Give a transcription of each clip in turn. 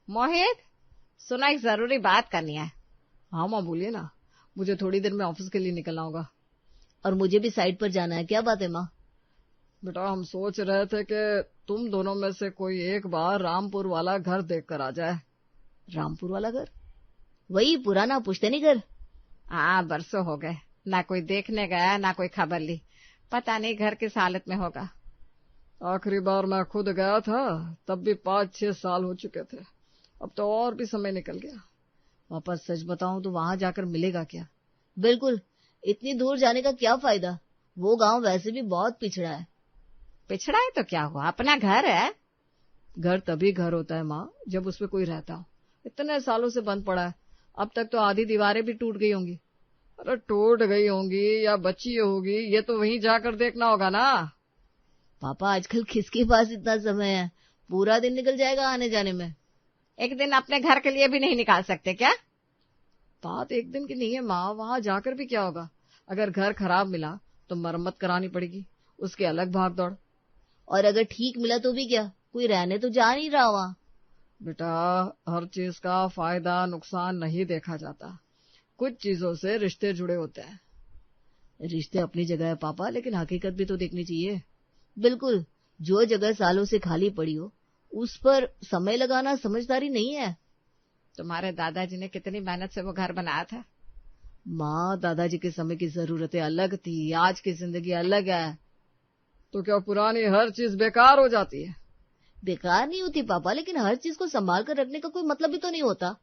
मोहित, सुना, एक जरूरी बात करनी है। हाँ माँ बोलिए ना, मुझे थोड़ी देर में ऑफिस के लिए निकलना होगा। और मुझे भी साइट पर जाना है। क्या बात है माँ? बेटा हम सोच रहे थे कि तुम दोनों में से कोई एक बार रामपुर वाला घर देख कर आ जाए। रामपुर वाला घर? वही पुराना पुश्तैनी घर? हाँ, बरसों हो गए, ना कोई देखने गया ना कोई खबर ली। पता नहीं घर किस हालत में होगा। आखिरी बार मैं खुद गया था तब भी 5-6 साल हो चुके थे। अब तो और भी समय निकल गया। पापा सच बताऊं तो वहां जाकर मिलेगा क्या? बिल्कुल, इतनी दूर जाने का क्या फायदा? वो गांव वैसे भी बहुत पिछड़ा है। पिछड़ा है तो क्या हुआ, अपना घर है। घर तभी घर होता है माँ जब उसमें कोई रहता हो। इतने सालों से बंद पड़ा है, अब तक तो आधी दीवारें भी टूट गई होंगी। अरे टूट गई होंगी या बची होगी, ये तो वहीं जाकर देखना होगा ना। पापा आजकल किसके पास इतना समय है? पूरा दिन निकल जाएगा आने जाने में। एक दिन अपने घर के लिए भी नहीं निकाल सकते क्या? बात एक दिन की नहीं है माँ, वहां जाकर भी क्या होगा? अगर घर खराब मिला तो मरम्मत करानी पड़ेगी, उसके अलग भाग दौड़। और अगर ठीक मिला तो भी क्या? कोई रहने तो जा नहीं रहा वहां। बेटा हर चीज का फायदा नुकसान नहीं देखा जाता, कुछ चीजों से रिश्ते जुड़े होते हैं। रिश्ते अपनी जगह है पापा, लेकिन हकीकत भी तो देखनी चाहिए। बिल्कुल, जो जगह सालों से खाली पड़ी हो उस पर समय लगाना समझदारी नहीं है। तुम्हारे दादाजी ने कितनी मेहनत से वो घर बनाया था। माँ, दादाजी के समय की जरूरतें अलग थी, आज की जिंदगी अलग है। तो क्या पुरानी हर चीज बेकार हो जाती है? बेकार नहीं होती पापा, लेकिन हर चीज को संभाल कर रखने का कोई मतलब भी तो नहीं होता।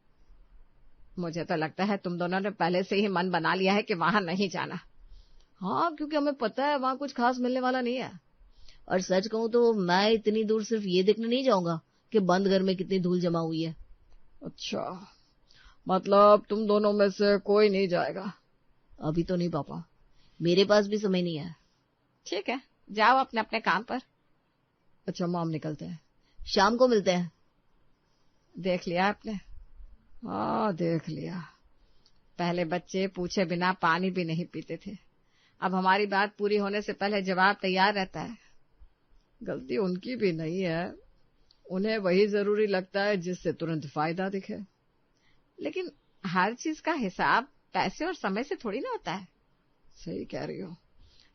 मुझे तो लगता है तुम दोनों ने पहले से ही मन बना लिया है कि वहां नहीं जाना। हाँ, क्योंकि हमें पता है वहां कुछ खास मिलने वाला नहीं है। और सच कहूं तो मैं इतनी दूर सिर्फ ये देखने नहीं जाऊंगा कि बंद घर में कितनी धूल जमा हुई है। अच्छा, मतलब तुम दोनों में से कोई नहीं जाएगा? अभी तो नहीं पापा, मेरे पास भी समय नहीं है। ठीक है, जाओ अपने अपने काम पर। अच्छा माम, निकलते हैं, शाम को मिलते हैं। देख लिया आपने? हाँ देख लिया। पहले बच्चे पूछे बिना पानी भी नहीं पीते थे, अब हमारी बात पूरी होने से पहले जवाब तैयार रहता है। गलती उनकी भी नहीं है, उन्हें वही जरूरी लगता है जिससे तुरंत फायदा दिखे। लेकिन हर चीज का हिसाब पैसे और समय से थोड़ी ना होता है। सही कह रही हो।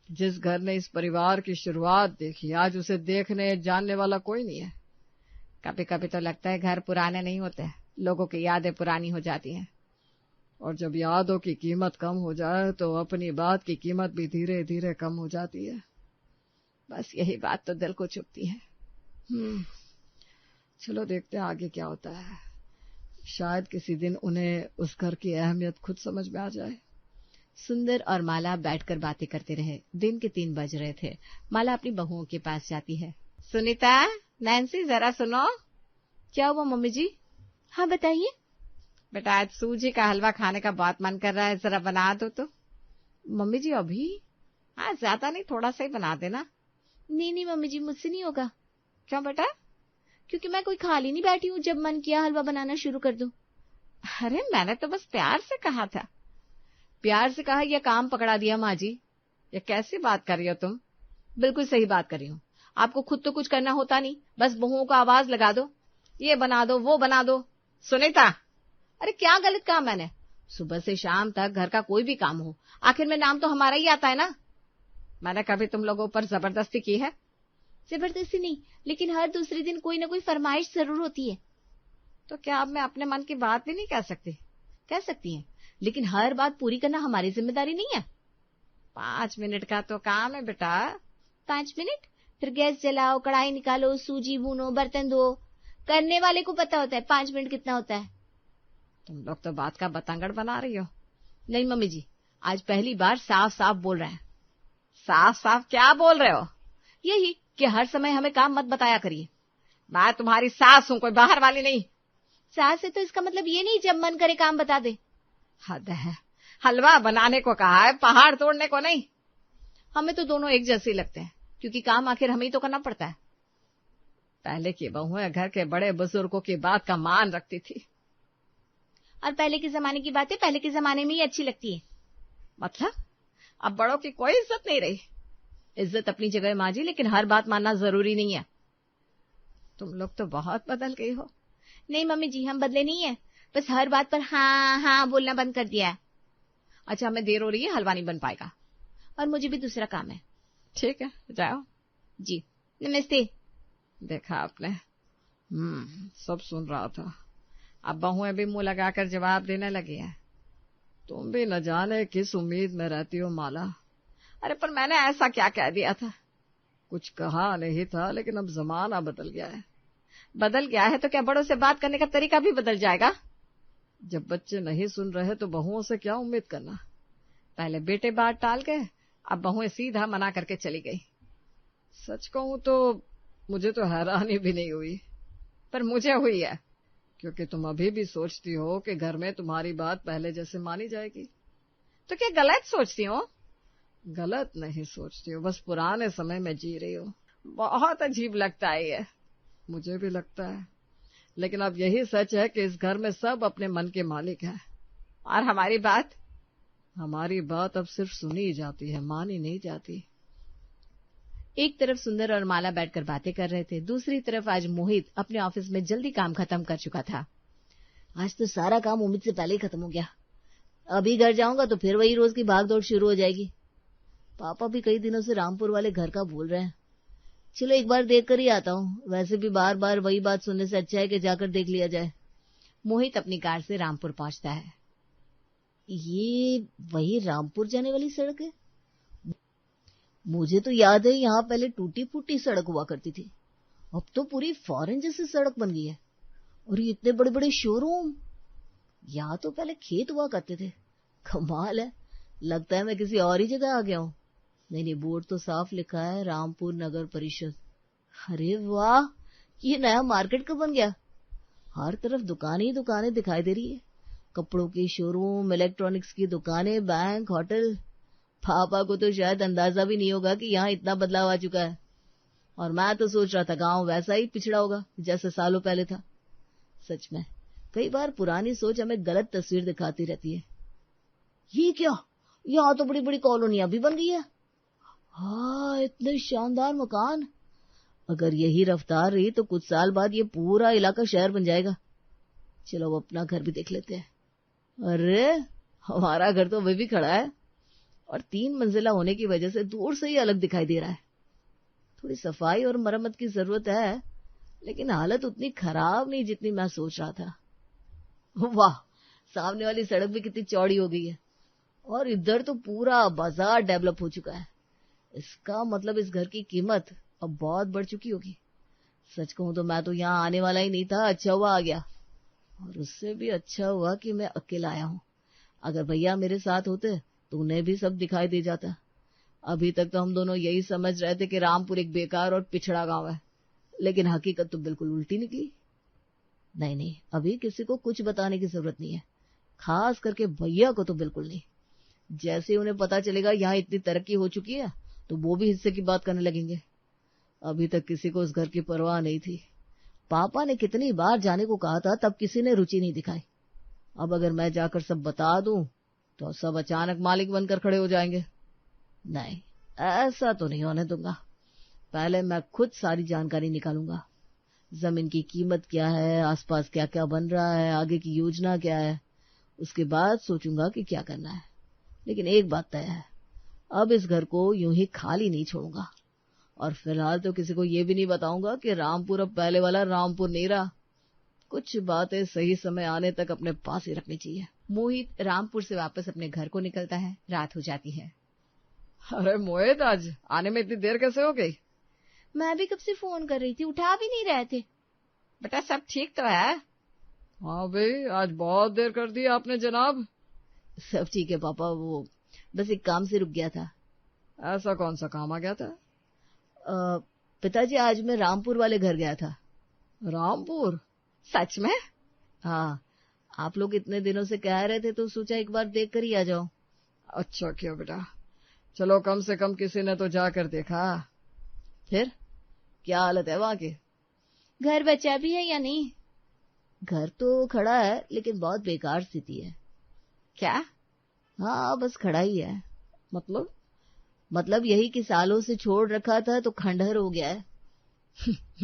जिस घर ने इस परिवार की शुरुआत देखी, आज उसे देखने जानने वाला कोई नहीं है। कभी कभी तो लगता है घर पुराने नहीं होते, लोगों की यादें पुरानी हो जाती हैं। और जब यादों की कीमत कम हो जाए तो अपनी बात की कीमत भी धीरे धीरे कम हो जाती है। बस यही बात तो दिल को चुभती है। चलो देखते हैं आगे क्या होता है। शायद किसी दिन उन्हें उस घर की अहमियत खुद समझ में आ जाए। सुंदर और माला बैठकर बातें करते रहे। दिन के 3 बज रहे थे। माला अपनी बहुओं के पास जाती है। सुनीता, नैन्सी, जरा सुनो। क्या हुआ मम्मी जी? हाँ बताइए। बेटा आज सूजी का हलवा खाने का बहुत मन कर रहा है, जरा बना दो तो। मम्मी जी अभी? हाँ, ज्यादा नहीं, थोड़ा सा ही बना देना। नहीं मम्मी जी, मुझसे नहीं होगा। क्यों बेटा? क्योंकि मैं कोई खाली नहीं बैठी हूँ, जब मन किया हलवा बनाना शुरू कर दूं। अरे मैंने तो बस प्यार से कहा था। प्यार से कहा या काम पकड़ा दिया माँ जी? ये कैसी बात कर रही हो तुम? बिल्कुल सही बात कर रही हूँ। आपको खुद तो कुछ करना होता नहीं, बस बहुओं को आवाज लगा दो, ये बना दो वो बना दो। सुनीता, अरे क्या गलत काम मैंने? सुबह से शाम तक घर का कोई भी काम हो, आखिर में नाम तो हमारा ही आता है ना। मैंने कभी तुम लोगों पर जबरदस्ती की है? जबरदस्ती नहीं, लेकिन हर दूसरे दिन कोई ना कोई फरमाइश जरूर होती है। तो क्या अब मैं अपने मन की बात भी नहीं कह सकती? कह सकती हैं, लेकिन हर बात पूरी करना हमारी जिम्मेदारी नहीं है। 5 मिनट का तो काम है बेटा। 5 मिनट? फिर गैस जलाओ, कढ़ाई निकालो, सूजी भूनो, बर्तन धो। करने वाले को पता होता है 5 मिनट कितना होता है। तुम लोग तो बात का बतंगड़ बना रही हो। नहीं मम्मी जी, आज पहली बार साफ साफ बोल रहे हैं। साफ साफ क्या बोल रहे हो? यही कि हर समय हमें काम मत बताया करिए। मैं तुम्हारी सास हूँ, कोई बाहर वाली नहीं। सास है तो इसका मतलब ये नहीं जब मन करे काम बता दे। हद है, हलवा बनाने को कहा है, पहाड़ तोड़ने को नहीं। हमें तो दोनों एक जैसे लगते हैं, क्योंकि काम आखिर हमें ही तो करना पड़ता है। पहले की बहुएं घर के बड़े बुजुर्गों की बात का मान रखती थी। और पहले के जमाने की बातें पहले के जमाने में ही अच्छी लगती है। मतलब अब बड़ों की कोई इज्जत नहीं रही? इज्जत अपनी जगह माँ जी, लेकिन हर बात मानना जरूरी नहीं है। तुम लोग तो बहुत बदल गई हो। नहीं मम्मी जी, हम बदले नहीं है, बस हर बात पर हाँ हाँ बोलना बंद कर दिया है। अच्छा, हमें देर हो रही है, हलवा नहीं बन पाएगा। और मुझे भी दूसरा काम है। ठीक है, जाओ। जी नमस्ते। देखा आपने, सब सुन रहा था। अब बहुएं भी मुंह लगाकर जवाब देने लगी है। तुम भी न जाने किस उम्मीद में रहती हो माला। अरे पर मैंने ऐसा क्या कह दिया था? कुछ कहा नहीं था, लेकिन अब जमाना बदल गया है। बदल गया है तो क्या बड़ों से बात करने का तरीका भी बदल जाएगा? जब बच्चे नहीं सुन रहे तो बहुओं से क्या उम्मीद करना। पहले बेटे बात टाल गए, अब बहुएं सीधा मना करके चली गई। सच कहूं तो मुझे तो हैरानी भी नहीं हुई, पर मुझे हुई है, क्योंकि तुम अभी भी सोचती हो कि घर में तुम्हारी बात पहले जैसे मानी जाएगी। तो क्या गलत सोचती हो? गलत नहीं सोचती हो, बस पुराने समय में जी रही हो। बहुत अजीब लगता है ये। मुझे भी लगता है, लेकिन अब यही सच है कि इस घर में सब अपने मन के मालिक हैं। और हमारी बात अब सिर्फ सुनी ही जाती है, मानी नहीं जाती। एक तरफ सुंदर और माला बैठकर बातें कर रहे थे, दूसरी तरफ आज मोहित अपने ऑफिस में जल्दी काम खत्म कर चुका था। आज तो सारा काम उम्मीद से पहले ही खत्म हो गया। अभी घर जाऊंगा तो फिर वही रोज की भागदौड़ शुरू हो जाएगी। पापा भी कई दिनों से रामपुर वाले घर का बोल रहे हैं। चलो एक बार देख कर ही आता हूँ। वैसे भी बार बार वही बात सुनने से अच्छा है कि जाकर देख लिया जाए। मोहित अपनी कार से रामपुर पहुंचता है। ये वही रामपुर जाने वाली सड़क है? मुझे तो याद है यहाँ पहले टूटी फूटी सड़क हुआ करती थी, अब तो पूरी फॉरेन जैसी सड़क बन गई है। और ये इतने बड़े बड़े शोरूम। यहाँ तो पहले खेत हुआ करते थे। कमाल है, लगता है मैं किसी और ही जगह आ गया हूँ। नहीं, बोर्ड तो साफ लिखा है रामपुर नगर परिषद। अरे वाह, ये नया मार्केट कब बन गया? हर तरफ दुकानें ही दुकानें दिखाई दे रही है। कपड़ों के शोरूम, इलेक्ट्रॉनिक्स की दुकानें, बैंक, होटल। पापा को तो शायद अंदाजा भी नहीं होगा कि यहाँ इतना बदलाव आ चुका है। और मैं तो सोच रहा था गांव वैसा ही पिछड़ा होगा जैसे सालों पहले था। सच में कई बार पुरानी सोच हमें गलत तस्वीर दिखाती रहती है। ये क्या, यहाँ तो बड़ी बड़ी कॉलोनियां भी बन गई है। हाँ, इतने शानदार मकान। अगर यही रफ्तार रही तो कुछ साल बाद ये पूरा इलाका शहर बन जाएगा। चलो अब अपना घर भी देख लेते हैं। अरे हमारा घर तो अभी भी खड़ा है और 3 मंजिला होने की वजह से दूर से ही अलग दिखाई दे रहा है। थोड़ी सफाई और मरम्मत की जरूरत है, लेकिन हालत उतनी खराब नहीं जितनी मैं सोच रहा था। वाह, सामने वाली सड़क भी कितनी चौड़ी हो गई है और इधर तो पूरा बाजार डेवलप हो चुका है। इसका मतलब इस घर की कीमत अब बहुत बढ़ चुकी होगी। सच कहूं तो मैं तो यहाँ आने वाला ही नहीं था, अच्छा हुआ आ गया। और उससे भी अच्छा हुआ कि मैं अकेला आया हूँ। अगर भैया मेरे साथ होते तो उन्हें भी सब दिखाई दे जाता। अभी तक तो हम दोनों यही समझ रहे थे कि रामपुर एक बेकार और पिछड़ा गांव है, लेकिन हकीकत तो बिल्कुल उल्टी निकली। नहीं, अभी किसी को कुछ बताने की जरूरत नहीं है, खास करके भैया को तो बिल्कुल नहीं। जैसे उन्हें पता चलेगा यहाँ इतनी तरक्की हो चुकी है तो वो भी हिस्से की बात करने लगेंगे। अभी तक किसी को उस घर की परवाह नहीं थी। पापा ने कितनी बार जाने को कहा था, तब किसी ने रुचि नहीं दिखाई। अब अगर मैं जाकर सब बता दूं तो सब अचानक मालिक बनकर खड़े हो जाएंगे। नहीं, ऐसा तो नहीं होने दूंगा। पहले मैं खुद सारी जानकारी निकालूंगा। जमीन की कीमत क्या है, आसपास क्या क्या बन रहा है, आगे की योजना क्या है। उसके बाद सोचूंगा कि क्या करना है। लेकिन एक बात तय है, अब इस घर को यूं ही खाली नहीं छोड़ूंगा। और फिलहाल तो किसी को ये भी नहीं बताऊंगा कि रामपुर अब पहले वाला रामपुर नहीं रहा। कुछ बातें सही समय आने तक अपने पास ही रखनी चाहिए। मोहित रामपुर से वापस अपने घर को निकलता है। रात हो जाती है। अरे मोहित, आज आने में इतनी देर कैसे हो गई? मैं भी कब से फोन कर रही थी, उठा भी नहीं रहे थे। बेटा सब ठीक तो है? हाँ भाई, आज बहुत देर कर दी आपने जनाब। सब ठीक है पापा, वो बस एक काम से रुक गया था। ऐसा कौन सा काम आ गया था? पिताजी, आज मैं रामपुर वाले घर गया था। रामपुर? सच में? हाँ, आप लोग इतने दिनों से कह रहे थे तो सोचा एक बार देख कर ही आ जाओ। अच्छा क्यों बेटा, चलो कम से कम किसी ने तो जाकर देखा। फिर क्या हालत है वहां की? घर बचा भी है या नहीं? घर तो खड़ा है, लेकिन बहुत बेकार स्थिति है। क्या? हाँ, बस खड़ा ही है। मतलब यही कि सालों से छोड़ रखा था तो खंडहर हो गया है।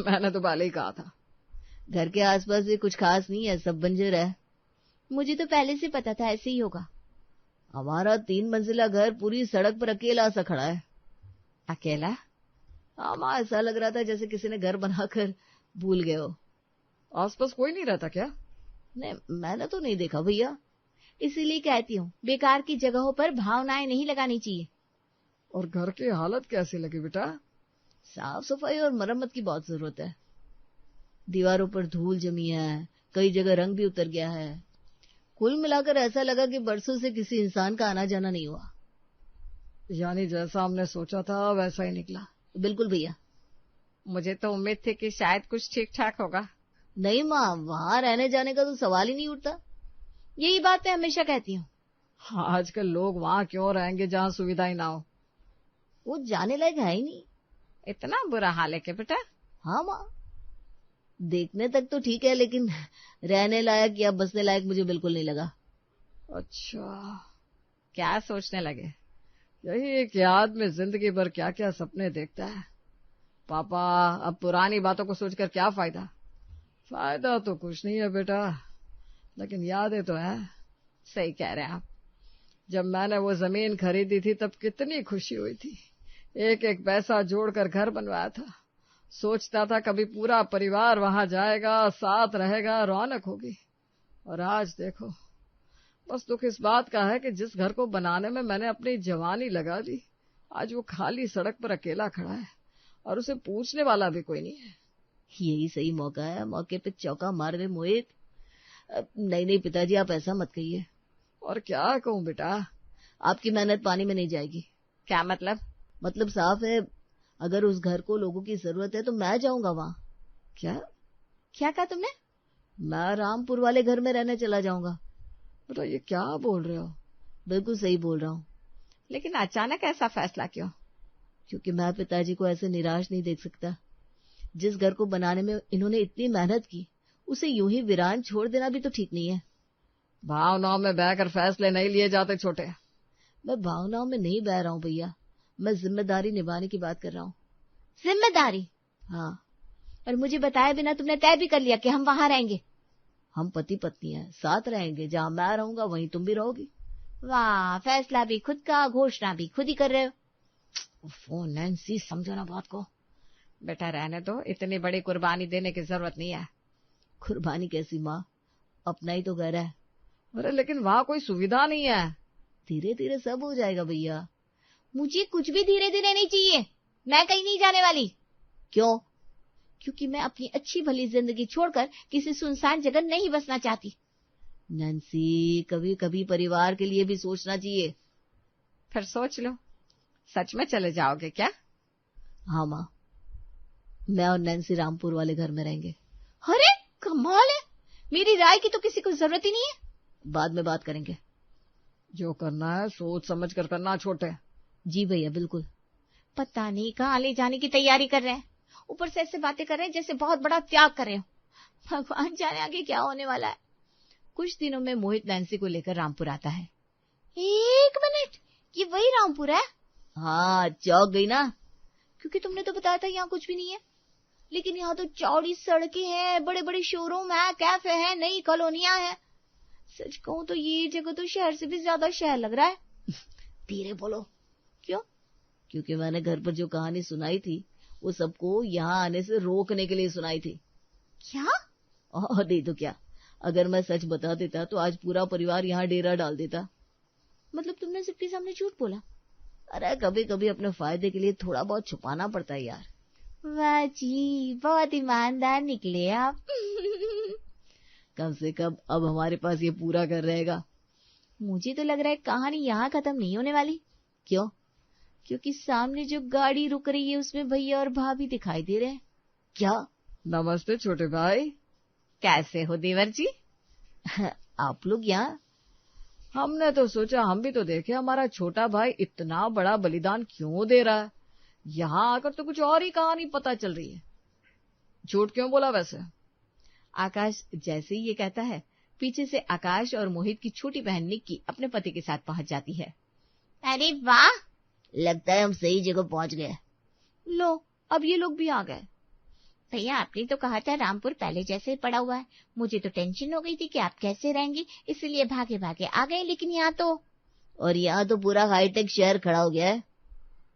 मैंने तो पहले ही कहा था। घर के आसपास भी कुछ खास नहीं है, सब बंजर है। मुझे तो पहले से पता था ऐसे ही होगा। हमारा 3 मंजिला घर पूरी सड़क पर अकेला सा खड़ा है। अकेला? हाँ माँ, ऐसा लग रहा था जैसे किसी ने घर बनाकर भूल गए हो। आसपास कोई नहीं रहता क्या? नहीं, मैंने तो नहीं देखा भैया। इसीलिए कहती हूँ बेकार की जगहों पर भावनाएं नहीं लगानी चाहिए। और घर की हालत कैसी लगी बेटा? साफ सफाई और मरम्मत की बहुत जरूरत है। दीवारों पर धूल जमी है, कई जगह रंग भी उतर गया है। कुल मिलाकर ऐसा लगा कि बरसों से किसी इंसान का आना जाना नहीं हुआ। यानी जैसा हमने सोचा था वैसा ही निकला? बिल्कुल भैया। मुझे तो उम्मीद थी कि शायद कुछ ठीक ठाक होगा। नहीं माँ, वहां रहने जाने का तो सवाल ही नहीं उठता। यही बात मैं हमेशा कहती हूँ। हाँ, आजकल लोग वहां क्यों रहेंगे जहाँ सुविधाएं ना हो? वो जाने लायक है ही नहीं। इतना बुरा हाल है क्या बेटा? हाँ माँ, देखने तक तो ठीक है, लेकिन रहने लायक या बसने लायक मुझे बिल्कुल नहीं लगा। अच्छा, क्या सोचने लगे? यही एक आदमी जिंदगी भर क्या क्या सपने देखता है। पापा, अब पुरानी बातों को सोचकर क्या फायदा? फायदा तो कुछ नहीं है बेटा, लेकिन यादें तो है। सही कह रहे हैं आप। जब मैंने वो जमीन खरीदी थी तब कितनी खुशी हुई थी। एक एक पैसा जोड़कर घर बनवाया था। सोचता था कभी पूरा परिवार वहां जाएगा, साथ रहेगा, रौनक होगी। और आज देखो, बस दुख इस बात का है कि जिस घर को बनाने में मैंने अपनी जवानी लगा दी, आज वो खाली सड़क पर अकेला खड़ा है और उसे पूछने वाला भी कोई नहीं है। यही सही मौका है, मौके पे चौका मार दे मोहित। नहीं नहीं पिताजी, आप ऐसा मत कहिए। और क्या कहूँ बेटा? आपकी मेहनत पानी में नहीं जाएगी। क्या मतलब? मतलब साफ है, अगर उस घर को लोगों की जरूरत है तो मैं जाऊंगा वहां। क्या? क्या कहा तुमने? मैं रामपुर वाले घर में रहने चला जाऊंगा। बेटा, ये क्या बोल रहे हो? बिल्कुल सही बोल रहा हूँ। लेकिन अचानक ऐसा फैसला क्यों? क्योंकि मैं पिताजी को ऐसे निराश नहीं देख सकता। जिस घर को बनाने में इन्होंने इतनी मेहनत की, उसे यूं ही वीरान छोड़ देना भी तो ठीक नहीं है। भावनाओं में बहकर फैसले नहीं लिए जाते छोटे। मैं भावनाओं में नहीं बह रहा हूँ भैया, मैं जिम्मेदारी निभाने की बात कर रहा हूँ। जिम्मेदारी? हाँ। और मुझे बताए बिना तुमने तय भी कर लिया कि हम वहां रहेंगे? हम पति पत्नी हैं, साथ रहेंगे। जहाँ मैं रहूंगा वहीं तुम भी रहोगी। वाह, फैसला भी खुद का, घोषणा भी खुद ही कर रहे हो। वो नैन्सी, समझो ना बात को। बेटा रहने दो, इतनी बड़ी कुर्बानी देने की जरूरत नहीं है। कुर्बानी कैसी माँ, अपना ही तो घर है। अरे लेकिन वहां कोई सुविधा नहीं है। धीरे धीरे सब हो जाएगा भैया। मुझे कुछ भी धीरे धीरे नहीं चाहिए। मैं कहीं नहीं जाने वाली। क्यों? क्योंकि मैं अपनी अच्छी भली जिंदगी छोड़कर किसी सुनसान जगह नहीं बसना चाहती। नैन्सी, कभी कभी परिवार के लिए भी सोचना चाहिए। फिर सोच लो, सच में चले जाओगे क्या? हाँ माँ, मैं और नैन्सी रामपुर वाले घर में रहेंगे। अरे कमाल है, मेरी राय की तो किसी को जरूरत ही नहीं है। बाद में बात करेंगे। जो करना है सोच समझ कर करना छोटे। जी भैया, बिल्कुल। पता नहीं कहाँ ले जाने की तैयारी कर रहे हैं, ऊपर से ऐसे बातें कर रहे हैं जैसे बहुत बड़ा त्याग कर रहे हो। भगवान जाने आगे क्या होने वाला है। कुछ दिनों में मोहित नैन्सी को लेकर रामपुर आता है। 1 मिनट, ये वही रामपुर है? हाँ, चौक गई ना? क्योंकि तुमने तो बताया था यहाँ कुछ भी नहीं है। लेकिन यहाँ तो चौड़ी सड़कें हैं, बड़े बड़े शोरूम है, कैफे है, नई कॉलोनियां हैं। सच कहूँ तो ये जगह तो शहर से भी ज्यादा शहर लग रहा है। धीरे बोलो। क्यों? क्योंकि मैंने घर पर जो कहानी सुनाई थी वो सबको यहाँ आने से रोकने के लिए सुनाई थी। क्या? और नहीं तो क्या, अगर मैं सच बता देता तो आज पूरा परिवार यहाँ डेरा डाल देता। मतलब तुमने सबके सामने झूठ बोला? अरे कभी कभी अपने फायदे के लिए थोड़ा बहुत छुपाना पड़ता है यार। वाह जी, बहुत ईमानदार निकले आप। कम से कम अब हमारे पास ये पूरा घर रहेगा। मुझे तो लग रहा है कहानी यहाँ खत्म नहीं होने वाली। क्यों? क्योंकि सामने जो गाड़ी रुक रही है उसमें भैया और भाभी दिखाई दे रहे हैं। क्या? नमस्ते छोटे भाई। कैसे हो देवर जी? आप लोग यहाँ? हमने तो सोचा हम भी तो देखे हमारा छोटा भाई इतना बड़ा बलिदान क्यों दे रहा है। यहाँ आकर तो कुछ और ही कहानी पता चल रही है। झूठ क्यों बोला वैसे? आकाश जैसे ही ये कहता है, पीछे से आकाश और मोहित की छोटी बहन निक्की अपने पति के साथ पहुंच जाती है। अरे वाह, लगता है हम सही जगह पहुंच गए। लो, अब ये लोग भी आ गए। भैया आपने तो कहा था रामपुर पहले जैसे ही पड़ा हुआ है। मुझे तो टेंशन हो गई थी कि आप कैसे रहेंगे, इसलिए भागे भागे आ गए। लेकिन यहाँ तो, और यहाँ तो पूरा हाईटेक शहर खड़ा हो गया है।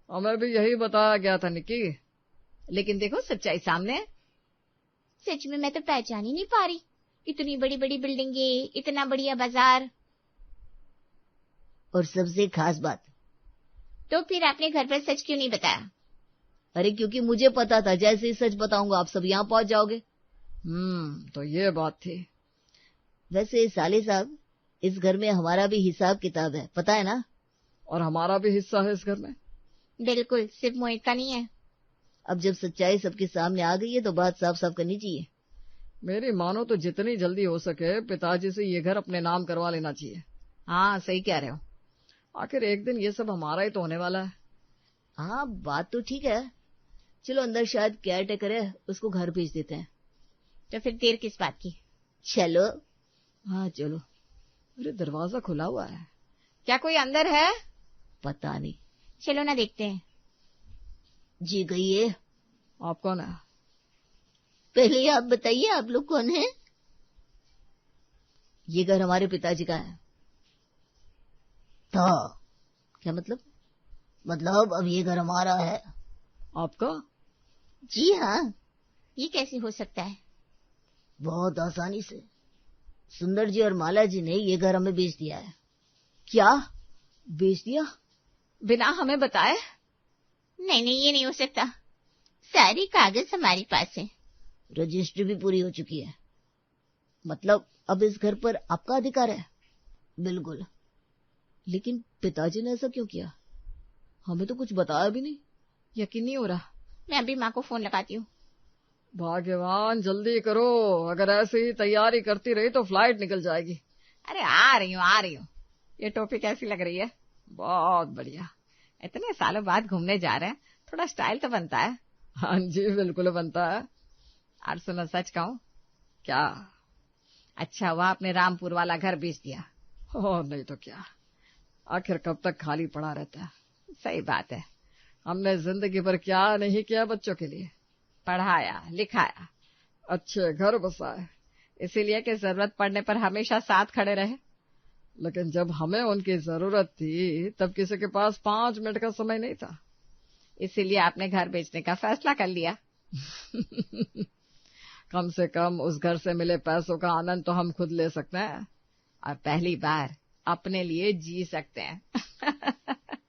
हमें भी यही बताया गया था निक्की। लेकिन देखो सच्चाई सामने है। सच में मैं तो पहचान ही नहीं पा रही। इतनी बड़ी बड़ी बिल्डिंगे, इतना बढ़िया बाजार। और सबसे खास बात, तो फिर आपने घर पर सच क्यों नहीं बताया? अरे क्योंकि मुझे पता था जैसे ही सच बताऊंगा आप सब यहाँ पहुंच जाओगे। तो ये बात थी। वैसे साले साहब, इस घर में हमारा भी हिसाब किताब है, पता है ना? और हमारा भी हिस्सा है इस घर में। बिल्कुल, सिर्फ मोहित का नहीं है। अब जब सच्चाई सबके सामने आ गई है तो बात साफ साफ करनी चाहिए। मेरी मानो तो जितनी जल्दी हो सके पिताजी से ये घर अपने नाम करवा लेना चाहिए। हाँ सही कह रहे हो। आखिर एक दिन ये सब हमारा ही तो होने वाला है। हाँ बात तो ठीक है। चलो अंदर शायद केयर टेकर है, उसको घर भेज देते हैं। तो फिर देर किस बात की? चलो। हाँ चलो। अरे दरवाजा खुला हुआ है। क्या कोई अंदर है? पता नहीं। चलो ना देखते हैं। जी कहिए। आप कौन है? पहले आप बताइए, आप लोग कौन हैं? ये घर हमारे पिताजी का है। था। क्या मतलब? मतलब अब ये घर हमारा है। आपका? जी हाँ। ये कैसे हो सकता है? बहुत आसानी से। सुंदर जी और माला जी ने ये घर हमें बेच दिया है। क्या बेच दिया? बिना हमें बताए? नहीं नहीं, ये नहीं हो सकता। सारी कागज हमारे पास है। रजिस्ट्री भी पूरी हो चुकी है। मतलब अब इस घर पर आपका अधिकार है? बिल्कुल। लेकिन पिताजी ने ऐसा क्यों किया? हमें तो कुछ बताया भी नहीं। यकीन नहीं हो रहा। मैं अभी माँ को फोन लगाती हूँ। भाग्यवान, जल्दी करो। अगर ऐसे ही तैयारी करती रही तो फ्लाइट निकल जाएगी। अरे आ रही हूँ आ रही हूँ। ये टोपी कैसी लग रही है? बहुत बढ़िया। इतने सालों बाद घूमने जा रहे हैं, थोड़ा स्टाइल तो बनता है। हाँ जी बिल्कुल बनता है। और सुनो सच कहूँ? क्या? अच्छा हुआ आपने रामपुर वाला घर बेच दिया। और नहीं तो क्या, आखिर कब तक खाली पड़ा रहता है। सही बात है। हमने जिंदगी भर क्या नहीं किया बच्चों के लिए। पढ़ाया लिखाया, अच्छे घर बसाए, इसीलिए कि जरूरत पड़ने पर हमेशा साथ खड़े रहे। लेकिन जब हमें उनकी जरूरत थी तब किसी के पास 5 मिनट का समय नहीं था। इसीलिए आपने घर बेचने का फैसला कर लिया। कम से कम उस घर से मिले पैसों का आनंद तो हम खुद ले सकते हैं, और पहली बार अपने लिए जी सकते हैं।